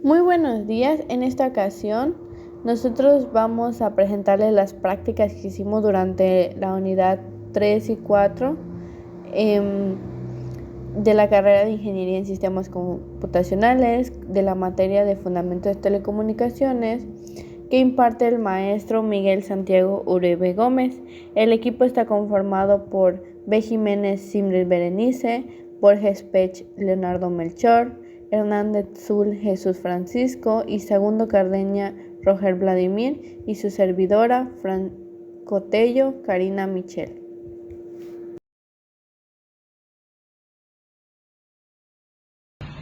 Muy buenos días. En esta ocasión nosotros vamos a presentarles las prácticas que hicimos durante la unidad 3 y 4 de la carrera de Ingeniería en Sistemas Computacionales, de la materia de Fundamentos de Telecomunicaciones, que imparte el maestro Miguel Santiago Uribe Gómez. El equipo está conformado por B. Jiménez Simres Berenice, Borges Pech Leonardo Melchor, Hernández Zul Jesús Francisco y Segundo Cardeña Roger Vladimir y su servidora Fran Cotello Karina Michel.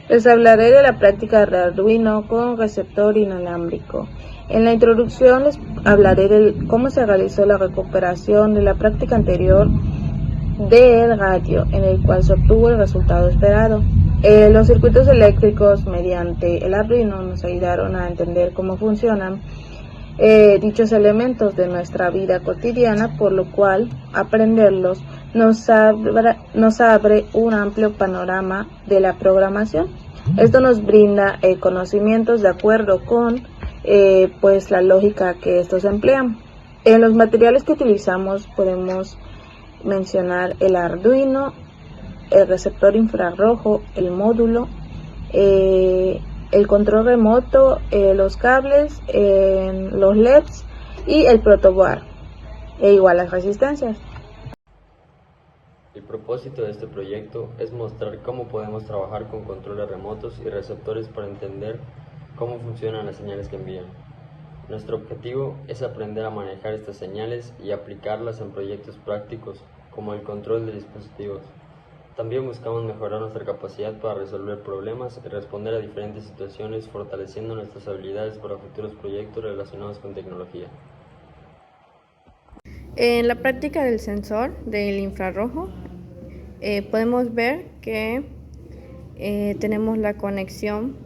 Les hablaré de la práctica de Arduino con receptor inalámbrico. En la introducción les hablaré de cómo se realizó la recuperación de la práctica anterior del radio, en el cual se obtuvo el resultado esperado. Los circuitos eléctricos mediante el Arduino nos ayudaron a entender cómo funcionan dichos elementos de nuestra vida cotidiana, por lo cual aprenderlos nos abre un amplio panorama de la programación. Esto nos brinda conocimientos de acuerdo con pues la lógica que estos emplean. En los materiales que utilizamos podemos mencionar el Arduino, el receptor infrarrojo, el módulo, el control remoto, los cables, los LEDs y el protoboard, e igual las resistencias. El propósito de este proyecto es mostrar cómo podemos trabajar con controles remotos y receptores para entender cómo funcionan las señales que envían. Nuestro objetivo es aprender a manejar estas señales y aplicarlas en proyectos prácticos como el control de dispositivos. También buscamos mejorar nuestra capacidad para resolver problemas y responder a diferentes situaciones, fortaleciendo nuestras habilidades para futuros proyectos relacionados con tecnología. En la práctica del sensor del infrarrojo podemos ver que tenemos la conexión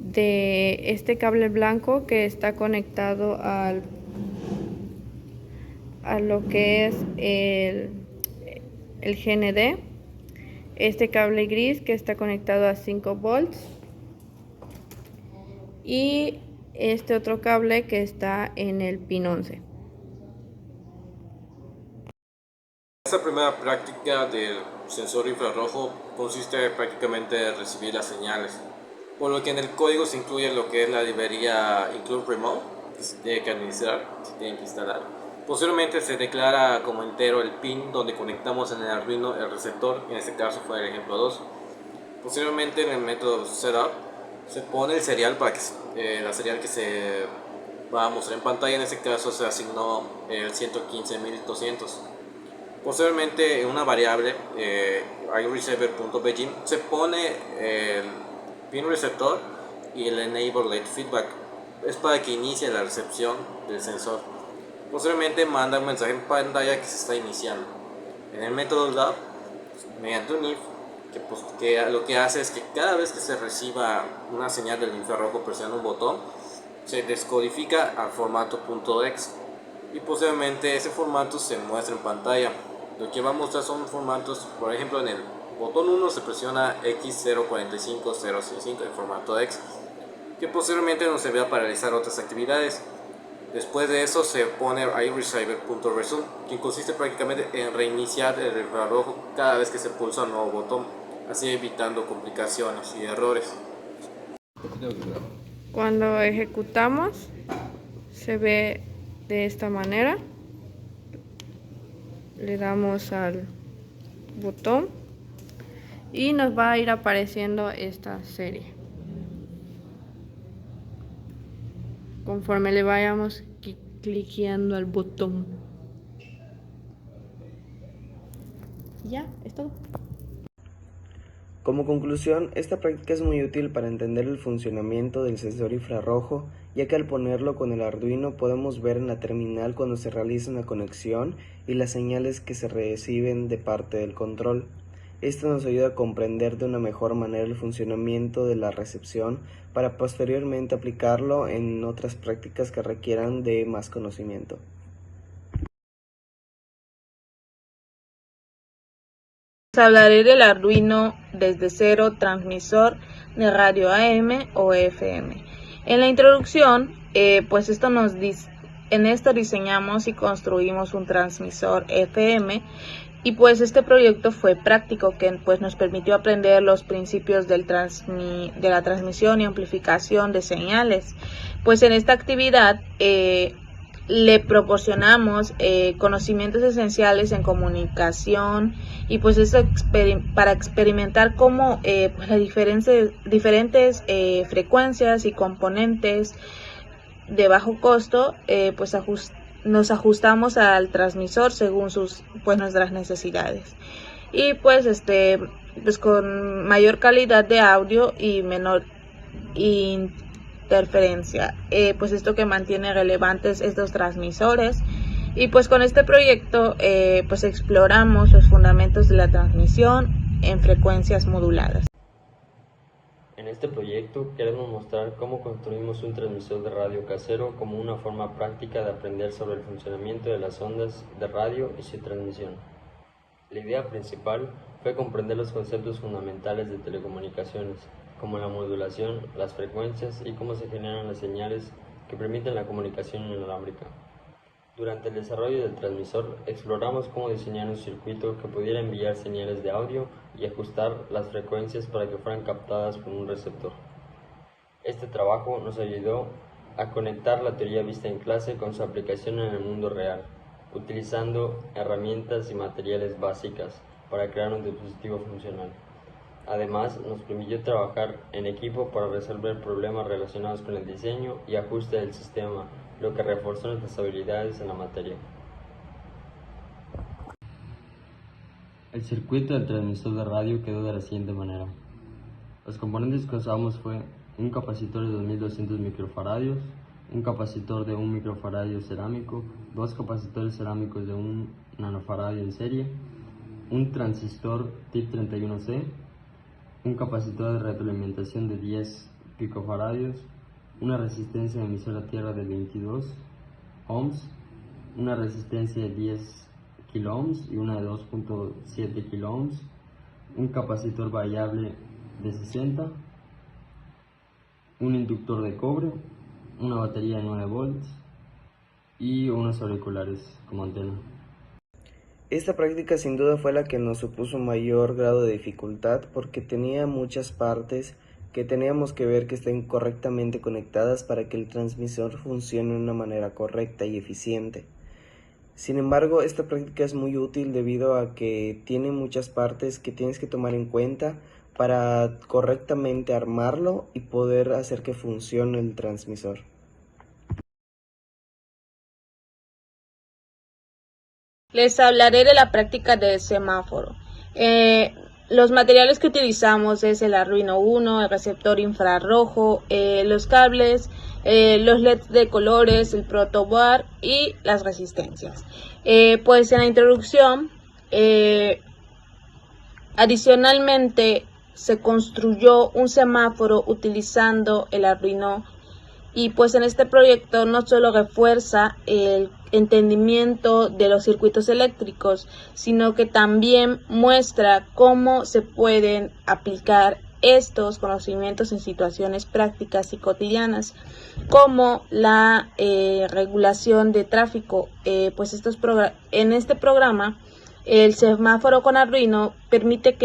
de este cable blanco que está conectado a lo que es el GND, este cable gris que está conectado a 5 volts y este otro cable que está en el pin 11. Esta primera práctica del sensor infrarrojo consiste prácticamente en recibir las señales, por lo que en el código se incluye lo que es la librería include remote, que se tiene que administrar, se tiene que instalar. Posteriormente se declara como entero el pin donde conectamos en el Arduino el receptor, en este caso fue el ejemplo 2. Posteriormente en el método setup se pone el serial para que la serial que se va a mostrar en pantalla, en este caso se asignó el 115200. Posteriormente en una variable iReceiver.begin se pone el pin receptor y el enable late feedback, es para que inicie la recepción del sensor. Posteriormente manda un mensaje en pantalla que se está iniciando. En el método lab, mediante un if, que lo que hace es que cada vez que se reciba una señal del infrarrojo presionando un botón, se descodifica al formato .exe y posteriormente ese formato se muestra en pantalla. Lo que va a mostrar son formatos, por ejemplo en el botón 1 se presiona X045065 en formato exe, que posteriormente nos servirá para realizar otras actividades. Después de eso se pone iReceiver.resume, que consiste prácticamente en reiniciar el infrarrojo cada vez que se pulsa un nuevo botón, así evitando complicaciones y errores. Cuando ejecutamos se ve de esta manera. Le damos al botón y nos va a ir apareciendo esta serie conforme le vayamos cliqueando al botón. Ya, es todo. Como conclusión, esta práctica es muy útil para entender el funcionamiento del sensor infrarrojo, ya que al ponerlo con el Arduino podemos ver en la terminal cuando se realiza una conexión y las señales que se reciben de parte del control. Esto nos ayuda a comprender de una mejor manera el funcionamiento de la recepción para posteriormente aplicarlo en otras prácticas que requieran de más conocimiento. Hablaré del Arduino desde cero, transmisor de radio AM o FM. En la introducción, pues en esto diseñamos y construimos un transmisor FM y pues este proyecto fue práctico que pues nos permitió aprender los principios de la transmisión y amplificación de señales. Pues en esta actividad le proporcionamos conocimientos esenciales en comunicación y pues eso para experimentar cómo pues las diferentes frecuencias y componentes de bajo costo pues nos ajustamos al transmisor según nuestras necesidades y pues con mayor calidad de audio y menor interferencia, pues esto que mantiene relevantes estos transmisores. Y pues con este proyecto pues exploramos los fundamentos de la transmisión en frecuencias moduladas. En este proyecto queremos mostrar cómo construimos un transmisor de radio casero como una forma práctica de aprender sobre el funcionamiento de las ondas de radio y su transmisión. La idea principal fue comprender los conceptos fundamentales de telecomunicaciones, como la modulación, las frecuencias y cómo se generan las señales que permiten la comunicación inalámbrica. Durante el desarrollo del transmisor, exploramos cómo diseñar un circuito que pudiera enviar señales de audio y ajustar las frecuencias para que fueran captadas por un receptor. Este trabajo nos ayudó a conectar la teoría vista en clase con su aplicación en el mundo real, utilizando herramientas y materiales básicas para crear un dispositivo funcional. Además, nos permitió trabajar en equipo para resolver problemas relacionados con el diseño y ajuste del sistema, lo que reforzó nuestras habilidades en la materia. El circuito del transmisor de radio quedó de la siguiente manera. Los componentes que usamos fue un capacitor de 2200 microfaradios, un capacitor de 1 microfaradio cerámico, dos capacitores cerámicos de 1 nanofaradio en serie, un transistor TIP 31C, un capacitor de retroalimentación de 10 picofaradios, una resistencia de emisor a tierra de 22 ohms, una resistencia de 10 kiloohms y una de 2.7 kiloohms, un capacitor variable de 60, un inductor de cobre, una batería de 9 volts y unos auriculares como antena. Esta práctica sin duda fue la que nos supuso mayor grado de dificultad porque tenía muchas partes que teníamos que ver que estén correctamente conectadas para que el transmisor funcione de una manera correcta y eficiente. Sin embargo, esta práctica es muy útil debido a que tiene muchas partes que tienes que tomar en cuenta para correctamente armarlo y poder hacer que funcione el transmisor. Les hablaré de la práctica del semáforo. Los materiales que utilizamos es el Arduino Uno, el receptor infrarrojo, los cables, los LEDs de colores, el protoboard y las resistencias. Pues en la introducción, adicionalmente se construyó un semáforo utilizando el Arduino y pues en este proyecto no solo refuerza el entendimiento de los circuitos eléctricos, sino que también muestra cómo se pueden aplicar estos conocimientos en situaciones prácticas y cotidianas, como la regulación de tráfico. En este programa, el semáforo con Arduino permite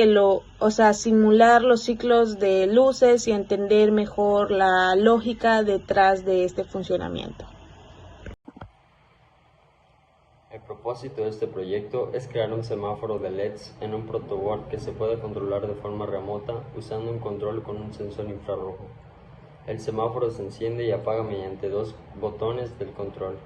simular los ciclos de luces y entender mejor la lógica detrás de este funcionamiento. El propósito de este proyecto es crear un semáforo de LEDs en un protoboard que se pueda controlar de forma remota usando un control con un sensor infrarrojo. El semáforo se enciende y apaga mediante dos botones del control,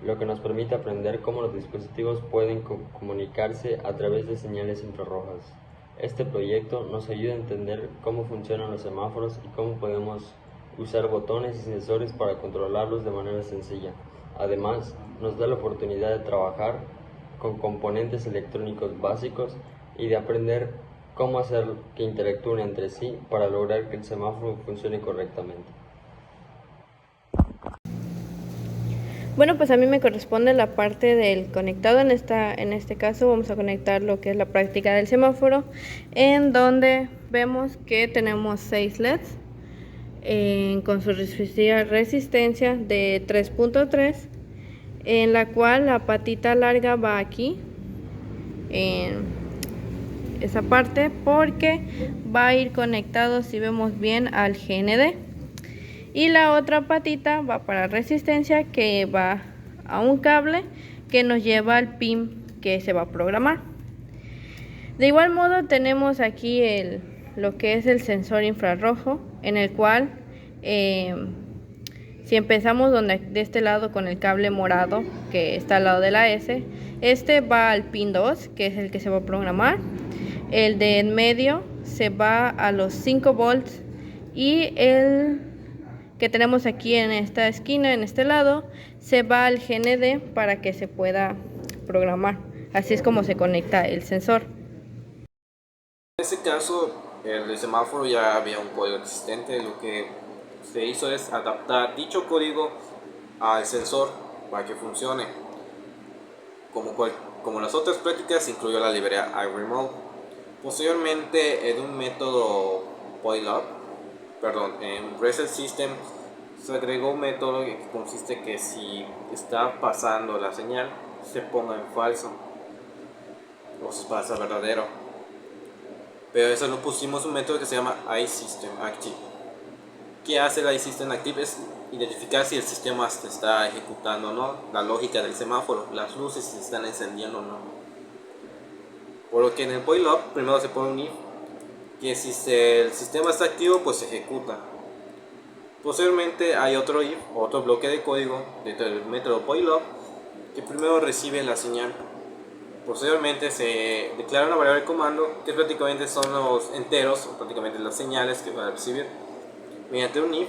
lo que nos permite aprender cómo los dispositivos pueden comunicarse a través de señales infrarrojas. Este proyecto nos ayuda a entender cómo funcionan los semáforos y cómo podemos usar botones y sensores para controlarlos de manera sencilla. Además, nos da la oportunidad de trabajar con componentes electrónicos básicos y de aprender cómo hacer que interactúen entre sí para lograr que el semáforo funcione correctamente. Bueno, pues a mí me corresponde la parte del conectado. En este caso vamos a conectar lo que es la práctica del semáforo, en donde vemos que tenemos 6 LEDs con su respectiva resistencia de 3.3, en la cual la patita larga va aquí en esa parte, porque va a ir conectado, si vemos bien, al GND. Y la otra patita va para resistencia, que va a un cable que nos lleva al pin que se va a programar. De igual modo tenemos aquí lo que es el sensor infrarrojo, en el cual si empezamos de este lado con el cable morado que está al lado de la S, este va al pin 2, que es el que se va a programar. El de en medio se va a los 5 volts, y el que tenemos aquí en esta esquina, en este lado, se va al GND para que se pueda programar. Así es como se conecta el sensor. En este caso, el semáforo ya había un código existente. Lo que se hizo es adaptar dicho código al sensor para que funcione. Como las otras prácticas, incluyó la librería iRemote. Posteriormente, en un método en Reset System se agregó un método que consiste que si está pasando la señal, se ponga en falso o se pasa verdadero. Pero eso lo pusimos un método que se llama iSystem Active. ¿Qué hace el iSystem Active? Es identificar si el sistema se está ejecutando o no, la lógica del semáforo, las luces se están encendiendo o no. Por lo que en el PoILOG primero se pone un if, que si el sistema está activo, pues se ejecuta. Posteriormente hay otro if, otro bloque de código dentro del método PoILOG, que primero recibe la señal. Posteriormente se declara una variable de comando, que prácticamente son los enteros, o prácticamente las señales que va a recibir. Mediante un if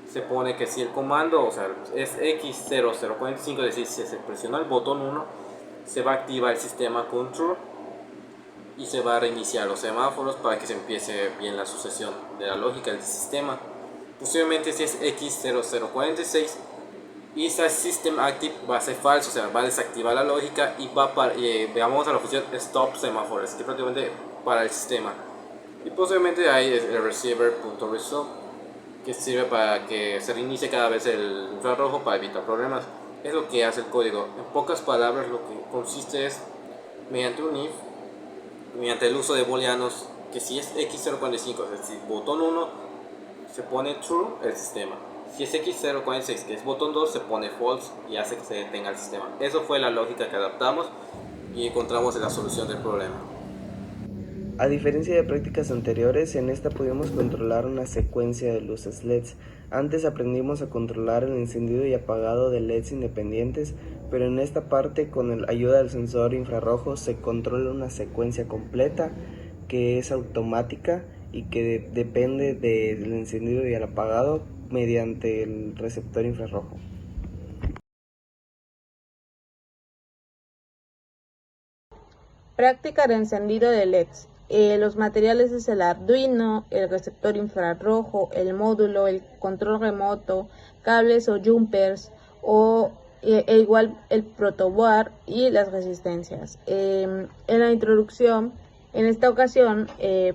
se pone que si el comando, o sea, es X0045, es decir, si se presiona el botón 1, se va a activar el sistema con true y se va a reiniciar los semáforos para que se empiece bien la sucesión de la lógica del sistema. Posteriormente, si es X0046, y esa System Active va a ser falso, o sea, va a desactivar la lógica y veamos a la función Stop Semáforos, que prácticamente para el sistema. Y posteriormente hay el receiver.result, que sirve para que se reinicie cada vez el infrarrojo para evitar problemas. Es lo que hace el código. En pocas palabras, lo que consiste es, mediante un if, mediante el uso de booleanos, que si es X045, es decir, botón 1, se pone true el sistema. Si es X046, que es botón 2, se pone false y hace que se detenga el sistema. Eso fue la lógica que adaptamos y encontramos la solución del problema. A diferencia de prácticas anteriores, en esta pudimos controlar una secuencia de luces LEDs. Antes aprendimos a controlar el encendido y apagado de LEDs independientes, pero en esta parte, con la ayuda del sensor infrarrojo, se controla una secuencia completa que es automática y que depende del encendido y el apagado mediante el receptor infrarrojo. Práctica de encendido de LEDs. Los materiales es el Arduino, el receptor infrarrojo, el módulo, el control remoto, cables o jumpers, igual el protoboard y las resistencias. En la introducción, en esta ocasión,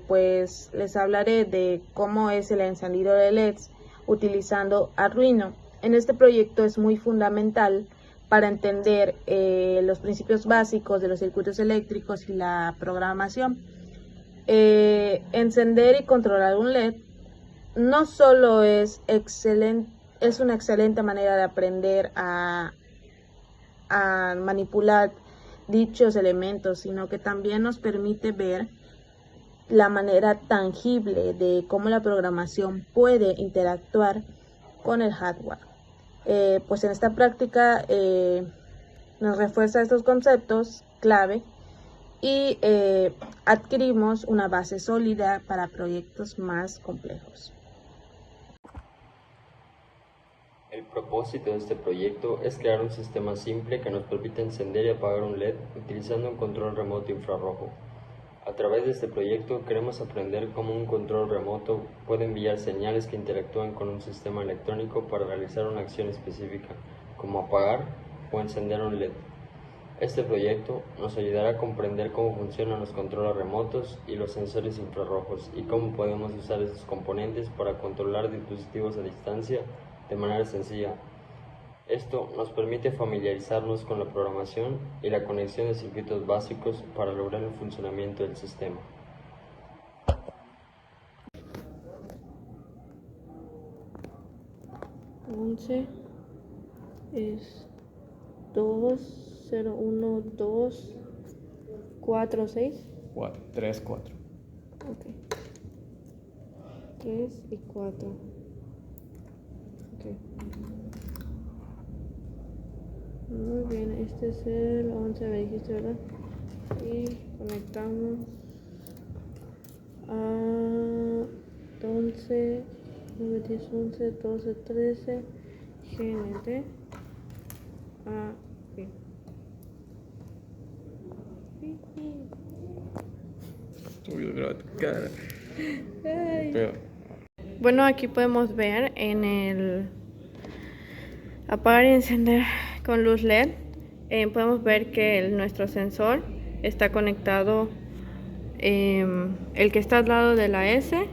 pues les hablaré de cómo es el encendido de LEDs utilizando Arduino. En este proyecto es muy fundamental para entender los principios básicos de los circuitos eléctricos y la programación. Encender y controlar un LED no solo es una excelente manera de aprender a manipular dichos elementos, sino que también nos permite ver la manera tangible de cómo la programación puede interactuar con el hardware. Pues en esta práctica nos refuerza estos conceptos clave y adquirimos una base sólida para proyectos más complejos. El propósito de este proyecto es crear un sistema simple que nos permita encender y apagar un LED utilizando un control remoto infrarrojo. A través de este proyecto queremos aprender cómo un control remoto puede enviar señales que interactúan con un sistema electrónico para realizar una acción específica, como apagar o encender un LED. Este proyecto nos ayudará a comprender cómo funcionan los controles remotos y los sensores infrarrojos y cómo podemos usar estos componentes para controlar dispositivos a distancia de manera sencilla. Esto nos permite familiarizarnos con la programación y la conexión de circuitos básicos para lograr el funcionamiento del sistema. Es 2012446. 3, 4. Ok. 3 y 4. Ok. Muy bien, este es el 11, me dijiste, ¿verdad? Y conectamos a 11, 9, 10, 11, 12, 13, GNT. Aquí. Bueno, aquí podemos ver en el apagar y encender con luz LED. Podemos ver que nuestro sensor está conectado, el que está al lado de la S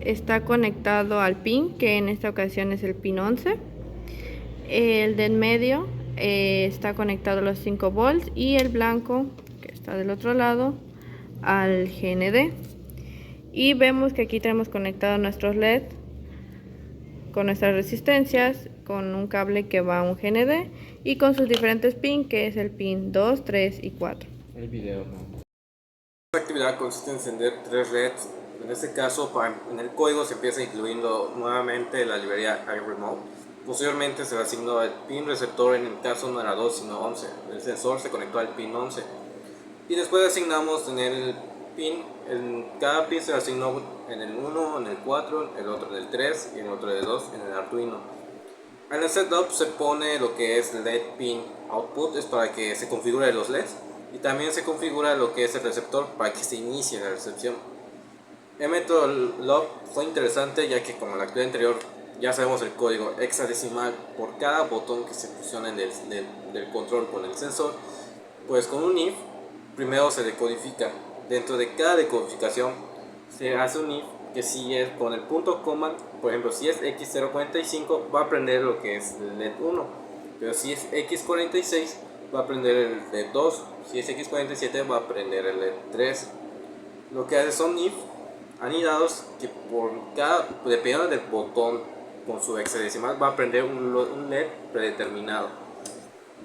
está conectado al pin, que en esta ocasión es el pin 11. El de en medio está conectado a los 5 volts y el blanco, que está del otro lado, al GND. Y vemos que aquí tenemos conectados nuestros LED con nuestras resistencias, con un cable que va a un GND y con sus diferentes pins, que es el pin 2, 3 y 4. El video. Esta actividad consiste en encender 3 LEDs. En este caso, en el código se empieza incluyendo nuevamente la librería iRemote. Posteriormente se le asignó el pin receptor, en el caso no era 2 sino 11. El sensor se conectó al pin 11. Y después asignamos en el pin, cada pin se asignó en el 1, en el 4, el otro en el 3 y el otro en el 2 en el Arduino. En el setup se pone lo que es LED pin output, es para que se configure los LEDs, y también se configura lo que es el receptor para que se inicie la recepción. El método log fue interesante, ya que como en la actividad anterior ya sabemos el código hexadecimal por cada botón que se fusiona del control con el sensor, pues con un if primero se decodifica. Dentro de cada decodificación se hace un if que si es con el punto coma, por ejemplo si es X045 va a prender lo que es el LED 1, pero si es X46 va a prender el LED 2, si es X47 va a prender el LED 3. Lo que hace son if anidados que por cada, dependiendo del botón con su hexadecimal, va a prender un LED predeterminado.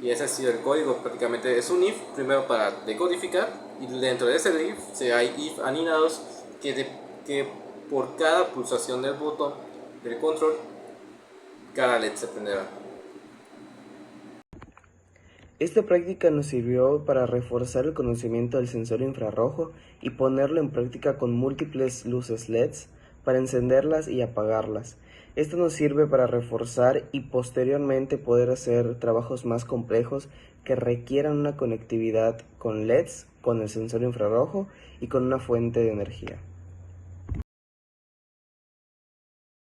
Y ese ha sido el código, prácticamente es un if primero para decodificar, y dentro de ese if hay if anidados que por cada pulsación del botón del control cada LED se prenderá. Esta práctica nos sirvió para reforzar el conocimiento del sensor infrarrojo y ponerlo en práctica con múltiples luces LEDs para encenderlas y apagarlas. Esto nos sirve para reforzar y posteriormente poder hacer trabajos más complejos que requieran una conectividad con LEDs, con el sensor infrarrojo y con una fuente de energía.